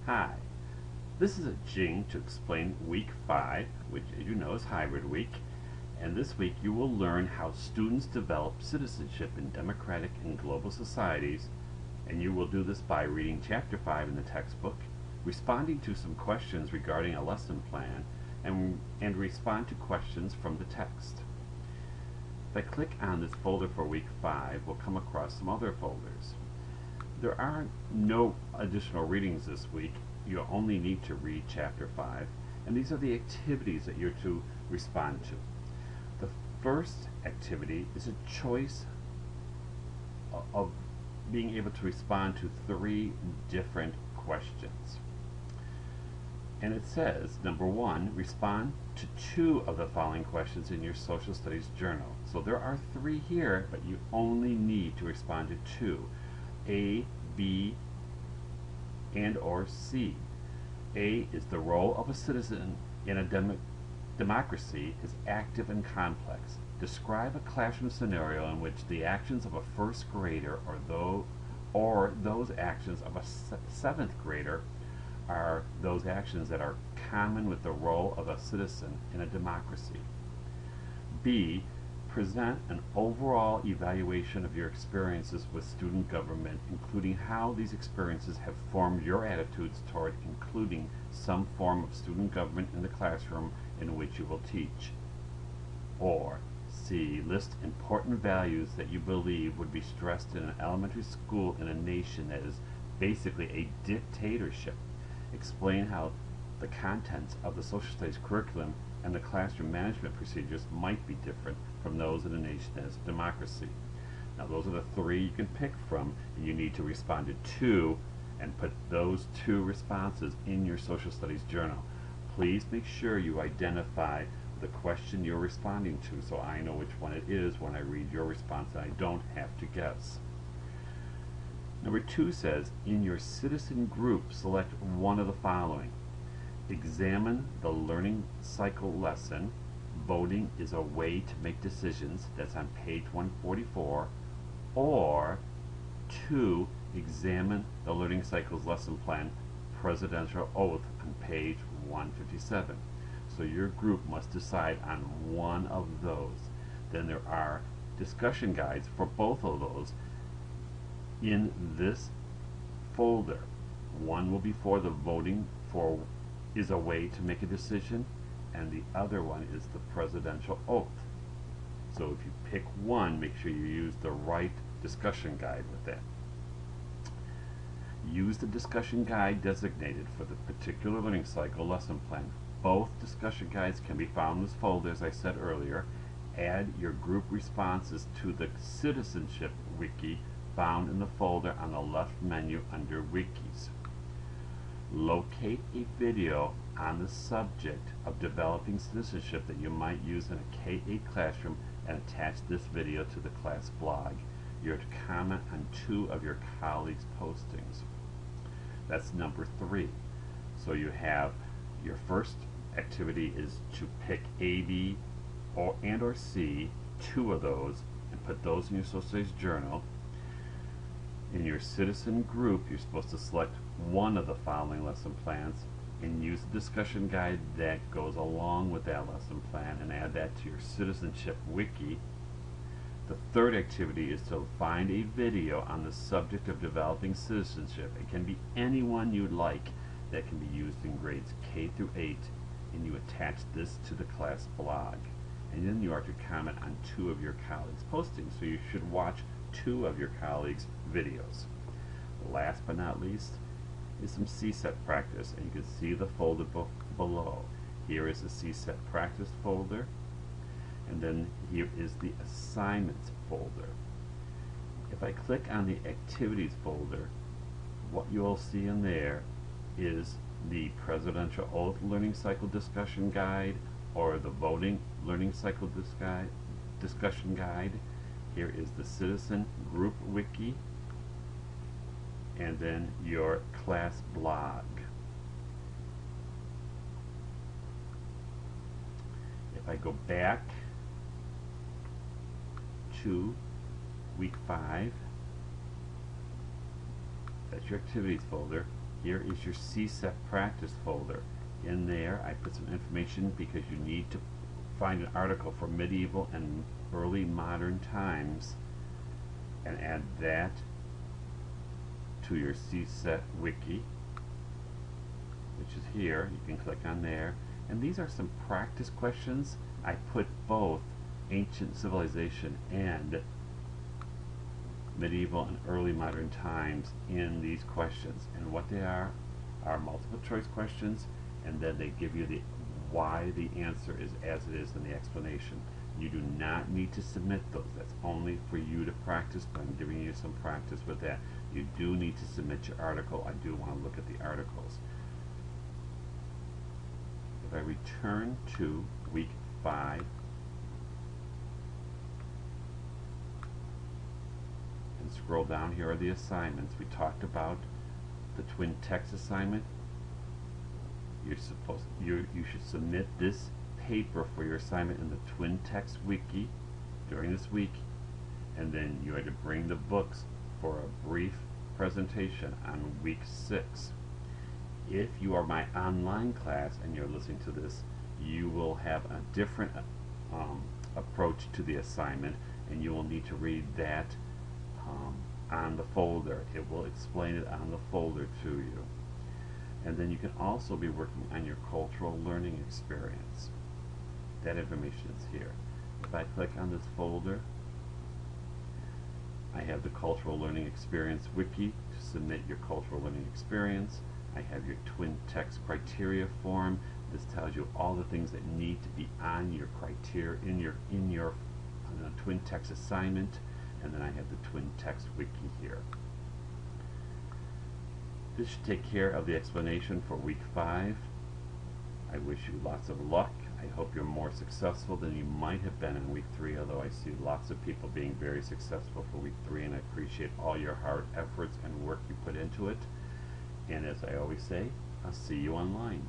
Hi, this is a jing to explain week 5, which as you know is hybrid week, and this week you will learn how students develop citizenship in democratic and global societies, and you will do this by reading chapter 5 in the textbook, responding to some questions regarding a lesson plan, and respond to questions from the text. If I click on this folder for week 5, we'll come across some other folders. There are no additional readings this week. You only need to read chapter 5, and these are the activities that you're to respond to. The first activity is a choice of being able to respond to 3 different questions. And it says, number 1, respond to 2 of the following questions in your social studies journal. So there are 3 here, but you only need to respond to 2. A, B, and or C. A is the role of a citizen in a democracy is active and complex. Describe a classroom scenario in which the actions of a first grader or those actions of a seventh grader are those actions that are common with the role of a citizen in a democracy. B, present an overall evaluation of your experiences with student government, including how these experiences have formed your attitudes toward including some form of student government in the classroom in which you will teach. Or C, list important values that you believe would be stressed in an elementary school in a nation that is basically a dictatorship. Explain how the contents of the social studies curriculum and the classroom management procedures might be different from those in a nation that is a democracy. Now those are the 3 you can pick from, and you need to respond to 2 and put those 2 responses in your social studies journal. Please make sure you identify the question you're responding to so I know which one it is when I read your response and I don't have to guess. Number 2 says, in your citizen group, select one of the following. Examine the learning cycle lesson. Voting is a way to make decisions. That's on page 144. Or 2, examine the learning cycles lesson plan, presidential oath, on page 157. So your group must decide on one of those. Then there are discussion guides for both of those in this folder. One will be for the voting for is a way to make a decision, and the other one is the presidential oath. So if you pick one, make sure you use the right discussion guide with that. Use the discussion guide designated for the particular learning cycle lesson plan. Both discussion guides can be found in this folder, as I said earlier. Add your group responses to the citizenship wiki found in the folder on the left menu under wikis. Locate a video on the subject of developing citizenship that you might use in a K-8 classroom and attach this video to the class blog. You're to comment on 2 of your colleagues' postings. That's number 3. So you have your first activity is to pick A, B, or C, 2 of those, and put those in your social studies journal. In your citizen group, you're supposed to select one of the following lesson plans and use the discussion guide that goes along with that lesson plan and add that to your citizenship wiki. The third activity is to find a video on the subject of developing citizenship. It can be anyone you'd like that can be used in grades K through 8, and you attach this to the class blog. And then you are to comment on 2 of your colleagues' postings, so you should watch 2 of your colleagues' videos. Last but not least is some CSET practice, and you can see the folder below. Here is the CSET practice folder, and then here is the assignments folder. If I click on the activities folder, what you'll see in there is the presidential oath learning cycle discussion guide or the voting learning cycle discussion guide. Here is the citizen group wiki, and then your class blog. If I go back to week 5, that's your activities folder, Here is your CSEP practice folder. In there, I put some information because you need to find an article for medieval and early modern times and add that to your CSEP wiki, which is here. You can click on there. And these are some practice questions. I put both ancient civilization and medieval and early modern times in these questions. And what they are multiple choice questions, and then they give you the why the answer is as it is in the explanation. You do not need to submit those. That's only for you to practice, but I'm giving you some practice with that. You do need to submit your article. I do want to look at the articles. If I return to week 5 and scroll down, here are the assignments. We talked about the twin text assignment. You should submit this paper for your assignment in the twin text wiki during this week, and then you had to bring the books for a brief presentation on week 6. If you are my online class and you're listening to this, you will have a different approach to the assignment, and you will need to read that on the folder. It will explain it on the folder to you. And then you can also be working on your cultural learning experience. That information is here. If I click on this folder, I have the cultural learning experience wiki to submit your cultural learning experience. I have your twin text criteria form. This tells you all the things that need to be on your criteria in your twin text assignment. And then I have the twin text wiki here. This should take care of the explanation for week 5. I wish you lots of luck. I hope you're more successful than you might have been in week 3, although I see lots of people being very successful for week 3, and I appreciate all your hard efforts and work you put into it. And as I always say, I'll see you online.